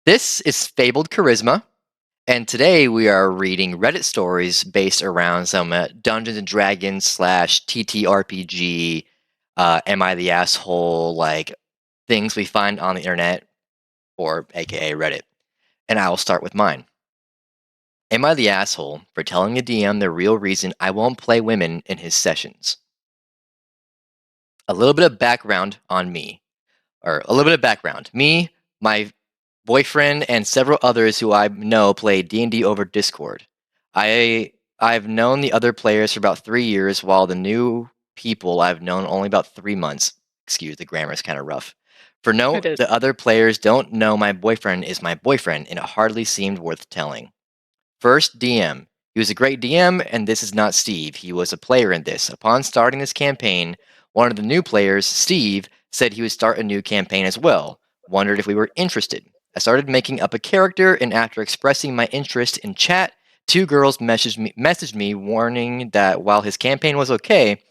This is Fabled Charisma, and today we are reading Reddit stories based around some Dungeons and Dragons slash TTRPG, Am I the Asshole, like things we find on the internet, or aka Reddit. And I will start with mine. Am I the asshole for telling the DM the real reason I won't play women in his sessions? A little bit of background on me, or a little bit of background. Me, my boyfriend, and several others who I know play D&D over Discord. I've known the other players for about 3 years, while the new people I've known only about 3 months. Excuse the grammar is kind of rough. For It note, is. the other players don't know my boyfriend is my boyfriend, and it hardly seemed worth telling. First, DM. He was a great DM, and this is not Steve. He was a player in this. Upon starting this campaign, one of the new players, Steve, said he would start a new campaign as well. Wondered if we were interested. I started making up a character, and after expressing my interest in chat, two girls messaged me warning that while his campaign was okay,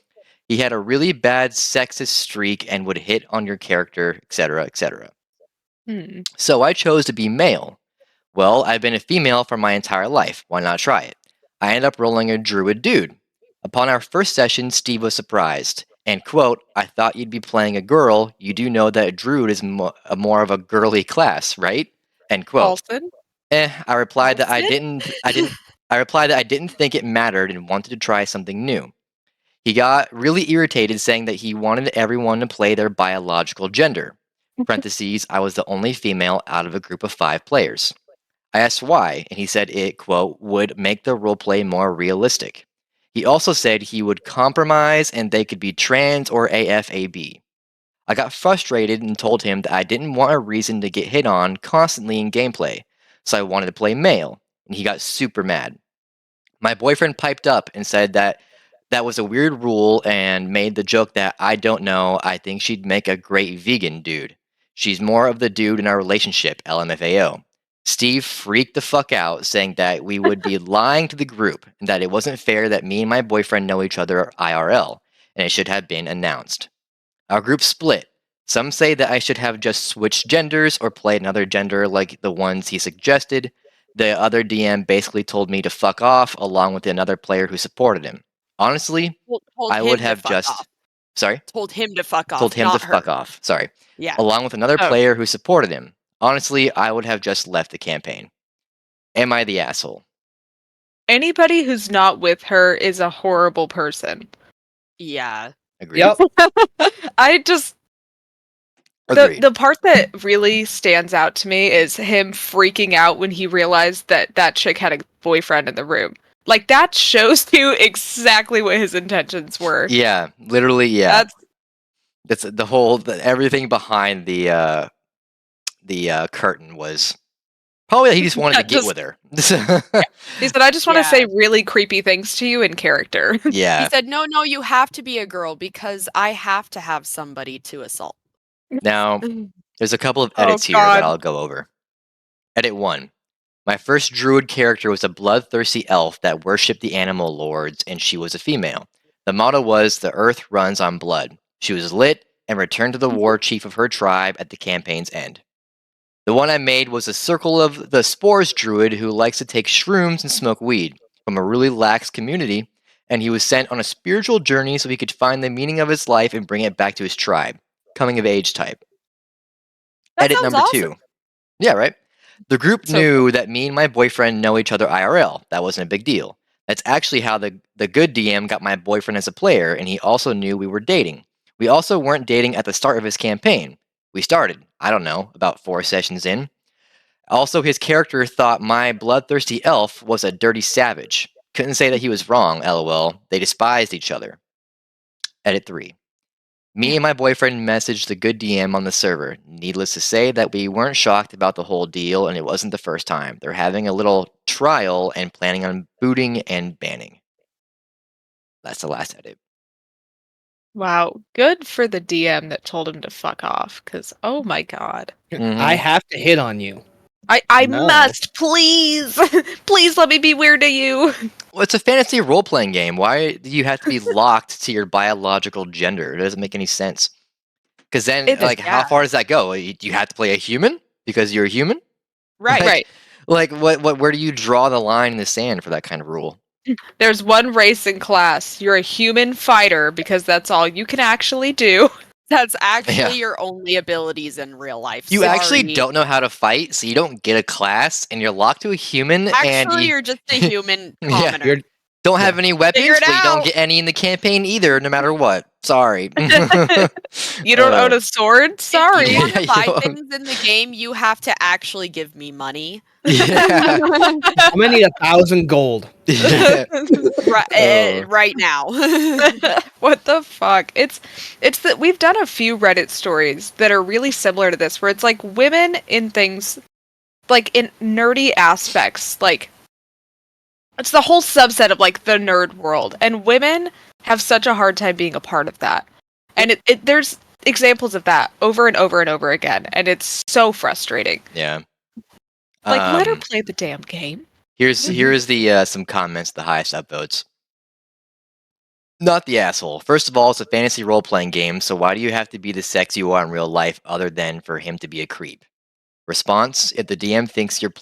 he had a really bad sexist streak and would hit on your character, etc., etc. Hmm. So I chose to be male. Well, I've been a female for my entire life. Why not try it? I ended up rolling a druid dude. Upon our first session, Steve was surprised. And, quote, I thought you'd be playing a girl. You do know that a druid is more of a girly class, right? End quote. Paulson? I replied that I Paulson? didn't. I replied that I didn't think it mattered and wanted to try something new. He got really irritated, saying that he wanted everyone to play their biological gender. Parentheses, I was the only female out of a group of 5 players. I asked why, and he said it, quote, would make the roleplay more realistic. He also said he would compromise and they could be trans or AFAB. I got frustrated and told him that I didn't want a reason to get hit on constantly in gameplay, so I wanted to play male, and he got super mad. My boyfriend piped up and said that that was a weird rule and made the joke that I don't know, I think she'd make a great vegan dude. She's more of the dude in our relationship, LMFAO. Steve freaked the fuck out, saying that we would be lying to the group and that it wasn't fair that me and my boyfriend know each other IRL, and it should have been announced. Our group split. Some say that I should have just switched genders or played another gender like the ones he suggested. The other DM basically told me to fuck off, along with another player who supported him. Honestly, Told I would him to have fuck just. off. Sorry? Told him to fuck Told off, him to not fuck her. off. Sorry. Yeah. Along with another Oh. player who supported him. Honestly, I would have just left the campaign. Am I the asshole? Anybody who's not with her is a horrible person. Yeah. Agreed. Yep. I just Agreed. the part that really stands out to me is him freaking out when he realized that that chick had a boyfriend in the room. Like that shows you exactly what his intentions were. Yeah, literally, yeah. That's That's the whole everything behind the curtain was probably that he just wanted Yeah, to get just- with her. he said, I just want to Yeah. say really creepy things to you in character. Yeah. He said, no, you have to be a girl because I have to have somebody to assault. Now, there's a couple of Oh, edits here that God. I'll go over. Edit 1. My first druid character was a bloodthirsty elf that worshipped the animal lords, and she was a female. The motto was, the earth runs on blood. She was lit and returned to the war chief of her tribe at the campaign's end. The one I made was a circle of the spores druid who likes to take shrooms and smoke weed from a really lax community, and he was sent on a spiritual journey so he could find the meaning of his life and bring it back to his tribe. Coming of age type. That Edit sounds number awesome. 2. Yeah, right? The group So knew that me and my boyfriend know each other IRL. That wasn't a big deal. That's actually how the good DM got my boyfriend as a player, and he also knew we were dating. We also weren't dating at the start of his campaign. We started, I don't know, about 4 sessions in. Also, his character thought my bloodthirsty elf was a dirty savage. Couldn't say that he was wrong, lol. They despised each other. Edit 3. Me and my boyfriend messaged the good DM on the server. Needless to say that we weren't shocked about the whole deal, and it wasn't the first time. They're having a little trial and planning on booting and banning. That's the last edit. wow, good for the DM that told him to fuck off. Because oh my god, I have to hit on you. I No. must please, please let me be weird to you. Well, it's a fantasy role-playing game. Why do you have to be locked to your biological gender? It doesn't make any sense. Because then, It's- how far does that go? You have to play a human because you're a human? Right. Right. Like where do you draw the line in the sand for that kind of rule? There's one race in class. You're a human fighter because that's all you can actually do. That's actually Yeah. your only abilities in real life. You actually Sorry. don't know how to fight, so you don't get a class, and you're locked to a human, and Actually, you you're just a human Yeah. commoner. don't have any weapons, Figure it but you don't out. get any in the campaign either, no matter what. Sorry. You don't own a sword? If Sorry. you want Yeah, to buy you don't- things in the game, you have to actually give me money. Yeah. I'm gonna need 1,000 gold. Yeah. Right, Oh. right now. What the fuck? It's that we've done a few Reddit stories that are really similar to this, where it's like women in things, like in nerdy aspects, like it's the whole subset of like the nerd world, and women have such a hard time being a part of that. And there's examples of that over and over and over again, and it's so frustrating. Yeah. Like, let her play the damn game. Here's the some comments, the highest upvotes. Not the asshole. First of all, it's a fantasy role playing game, so why do you have to be the sex you are in real life other than for him to be a creep? Response: if the DM thinks if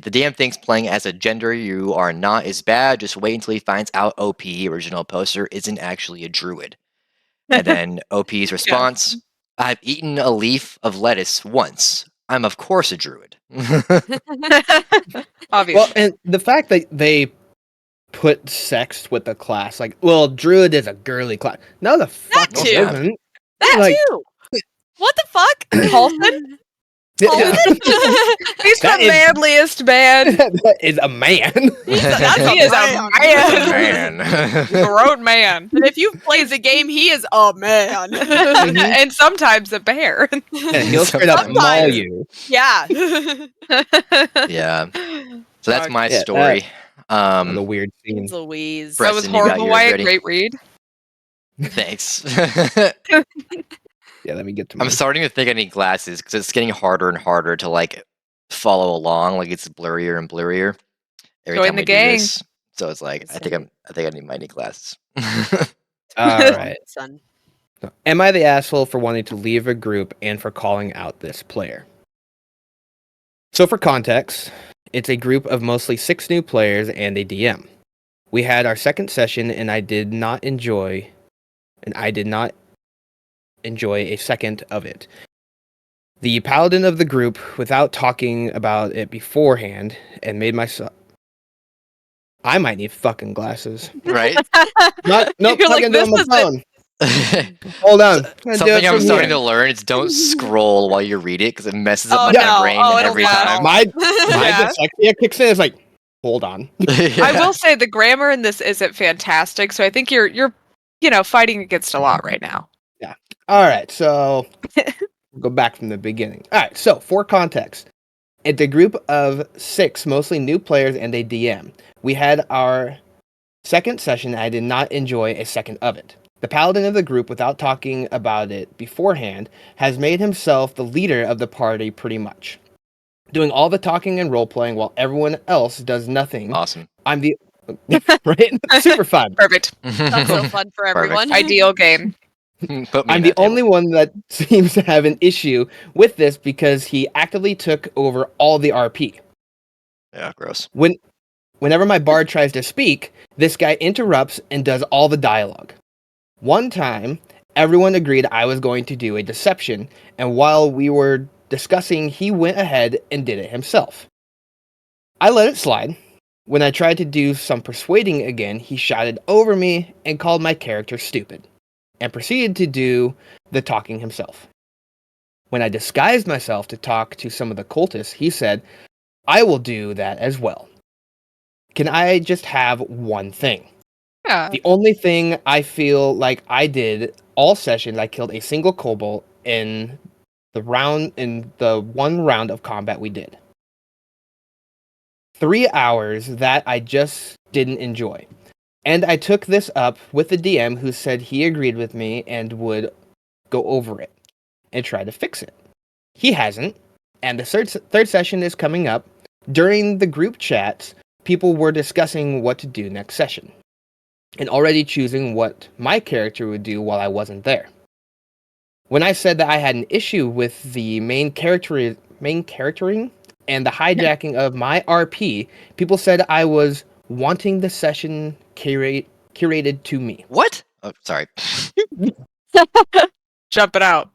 the DM thinks playing as a gender you are not is bad, just wait until he finds out OP original poster isn't actually a druid. And then OP's response: I've eaten a leaf of lettuce once. I'm of course a druid. Obviously. Well, and the fact that they put sex with the class, like, well, druid is a girly class. No, the fuck That it too. isn't. That Like- too. What the fuck? Paulson? Yeah, He's That the is- manliest man. that is a man. That's He is a man. Man. Grown man. And if you've played the game, he is a man. And sometimes a bear. Yeah, he'll straight up maul Sometimes. you. Yeah. Yeah. So that's my Yeah, story. The weird scene. Louise. Brett- That was Preston, you got horrible. yours Wyatt, ready? great read. Thanks. Yeah, let me get to I'm mine. starting to think I need glasses because it's getting harder and harder to like follow along. Like it's blurrier and blurrier every Join time the we gang. do this. So it's like I think I might need glasses. All right. Son. So, am I the asshole for wanting to leave a group and for calling out this player? So for context, it's a group of mostly 6 new players and a DM. We had our second session and I did not enjoy a second of it. The paladin of the group, without talking about it beforehand, and made myself. I might need fucking glasses. Right? Nope, You're not like, gonna do it on my this is phone. Hold on. I'm gonna do Something it I'm from starting here. to learn is don't scroll while you read it because it messes up Oh, my no. brain Oh, it'll every not. time. My Yeah. dyslexia kicks in. It's like, hold on. I will say the grammar in this isn't fantastic, so I think you're fighting against a lot right now. All right, so we'll go back from the beginning. All right, so for context, it's a group of 6, mostly new players and a DM. We had our second session. I did not enjoy a second of it. The paladin of the group, without talking about it beforehand, has made himself the leader of the party pretty much, doing all the talking and role playing while everyone else does nothing. Awesome. I'm the right, super fun. Perfect. That's so fun for everyone. Ideal game. Put me I'm in the that table. only one that seems to have an issue with this because he actively took over all the RP. Yeah, gross. Whenever my bard tries to speak, this guy interrupts and does all the dialogue. One time, everyone agreed I was going to do a deception, and while we were discussing, he went ahead and did it himself. I let it slide. When I tried to do some persuading again, he shouted over me and called my character stupid, and proceeded to do the talking himself. When I disguised myself to talk to some of the cultists, he said, I will do that as well. Can I just have one thing? Yeah. The only thing I feel like I did all session, I killed a single kobold in the one round of combat we did. 3 hours that I just didn't enjoy. And I took this up with the DM who said he agreed with me and would go over it and try to fix it. He hasn't, and the third session is coming up. During the group chats, people were discussing what to do next session, and already choosing what my character would do while I wasn't there. When I said that I had an issue with the main charactering and the hijacking of my RP, people said I was wanting the session curated to me. What? Oh, sorry. Jump it out.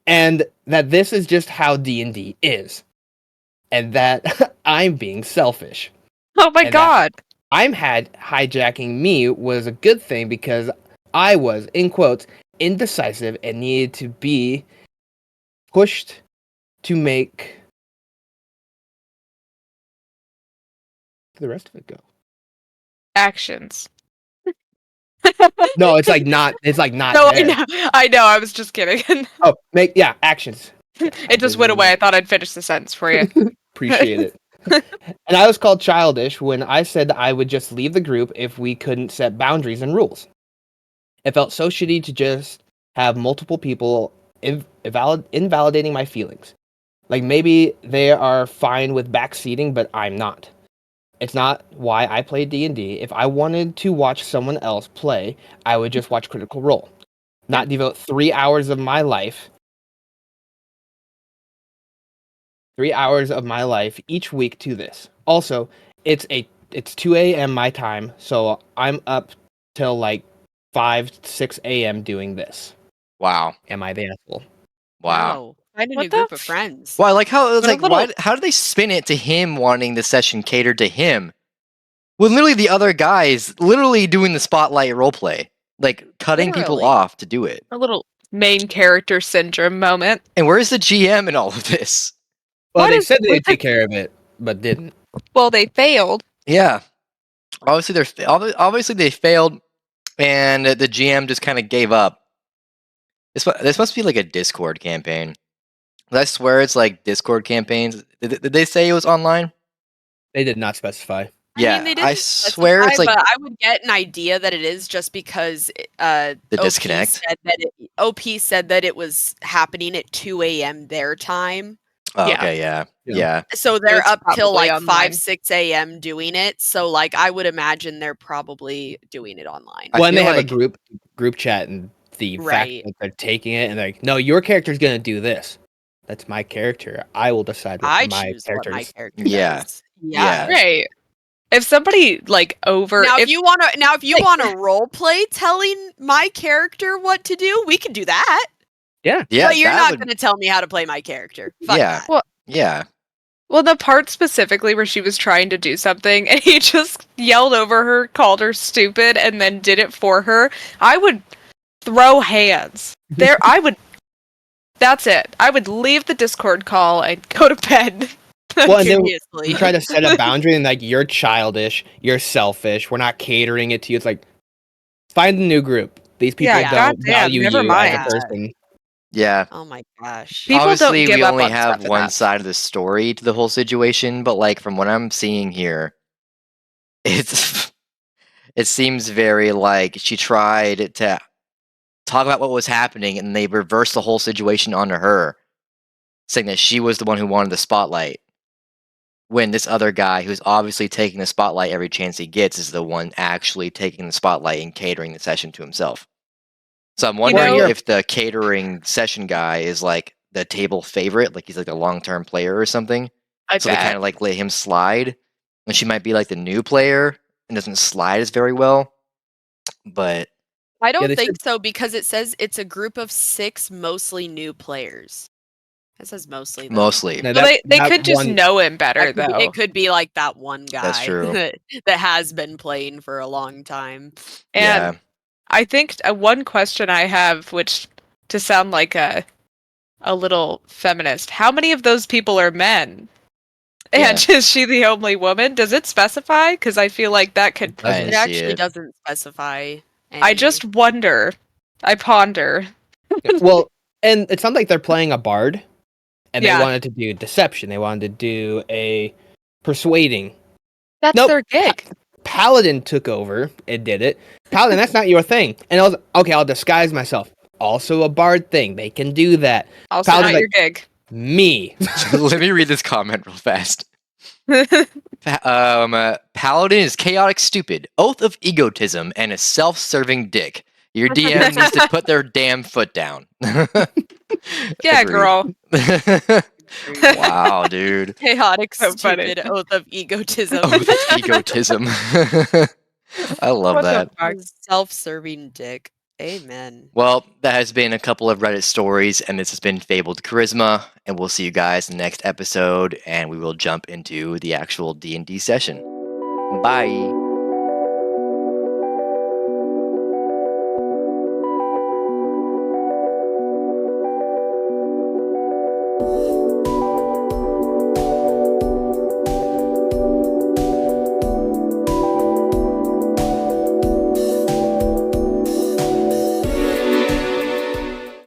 And that this is just how D&D is. And that I'm being selfish. Oh my And that- god. I'm hijacking me was a good thing because I was, in quotes, indecisive and needed to be pushed to make the rest of it go. Actions. No, it's like not No, there. I know. I was just kidding. Oh, actions. It just went away. I thought I'd finish the sentence for you. Appreciate it. And I was called childish when I said that I would just leave the group if we couldn't set boundaries and rules. It felt so shitty to just have multiple people invalidating my feelings. Like maybe they are fine with backseating, but I'm not. It's not why I play D&D. If I wanted to watch someone else play, I would just watch Critical Role, not devote 3 hours of my life 3 hours of my life each week to this. Also, it's 2 a.m. my time, so I'm up till like 6 a.m. doing this. Wow. Am I the asshole? Wow. No. Find a What new the group of friends. Well, I like how it was But a like, little- how did they spin it to him wanting the session catered to him? When literally the other guys literally doing the spotlight roleplay, like cutting people Literally. off to do it. A little main character syndrome moment. And where's the GM in all of this? Well, What they is- said they'd what the- take care of it, but didn't. Well, they failed. Yeah. Obviously they failed, and the GM just kind of gave up. This must be like a Discord campaign. I swear it's like Discord campaigns. Did they say it was online? They did not specify. Yeah, I mean, they I didn't swear it's specify, like but I would get an idea that it is just because the OP disconnect. said that OP said that it was happening at 2 a.m. their time. Oh, Yeah. okay, yeah. Yeah. Yeah. So they're it's up till probably like online. 5, 6 a.m. doing it. So like I would imagine they're probably doing it online. I When they feel have like- a group chat and the fact Right. that they're taking it and they're like, no, your character's gonna do this. That's my character. I will decide what I my choose character what my is. character Yeah. does. Yeah. Right. If somebody like Now if you want to role play telling my character what to do, we can do that. Yeah, But you're that not would- going to tell me how to play my character. Fuck Yeah. that. Yeah. Well, the part specifically where she was trying to do something and he just yelled over her, called her stupid, and then did it for her, I would throw hands. That's it. I would leave the Discord call and go to bed. Well, and then Seriously. you try to set a boundary and like you're childish, you're selfish, we're not catering it to you. It's like find a new group. These people Yeah, don't goddamn, value never you mind. as a person. Yeah. Oh my gosh. People don't Obviously, give we up only on have stuff one enough. side of the story to the whole situation, but like from what I'm seeing here, it's it seems very like she tried to talk about what was happening and they reversed the whole situation onto her, saying that she was the one who wanted the spotlight. When this other guy, who's obviously taking the spotlight every chance he gets, is the one actually taking the spotlight and catering the session to himself. So I'm wondering know- if the catering session guy is like the table favorite, like he's like a long-term player or something. I So they kind bet. of like let him slide, and she might be like the new player and doesn't slide as very well. But I don't they think so because it says it's a group of 6 mostly new players. It says mostly though. mostly, Now, Well, they that could just one- know him better, That could be- though. it could be like that one guy That's true. that has been playing for a long time. And yeah, I think one question I have, which to sound like a little feminist, how many of those people are men? And is she the only woman? Does it specify? Because I feel like that could. I It didn't see actually it. doesn't specify. I any. just wonder. I ponder. Well, and it sounds like they're playing a bard, and Yeah. they wanted to do deception. They wanted to do a persuading. That's Nope. their gig. Paladin took over and did it. Paladin, that's not your thing. And I was okay. I'll disguise myself. Also a bard thing. They can do that. Also Paladin's not like- your gig. Me. Let me read this comment real fast. Paladin is chaotic, stupid, oath of egotism, and a self-serving dick. Your DM needs to put their damn foot down. Yeah, Agreed. girl. Wow, dude. Chaotic, So funny. stupid oath of egotism. Oath of egotism. I love What the that. fuck? Self-serving dick. Amen. Well, that has been a couple of Reddit stories, and this has been Fabled Charisma, and we'll see you guys in the next episode, and we will jump into the actual D&D session. Bye!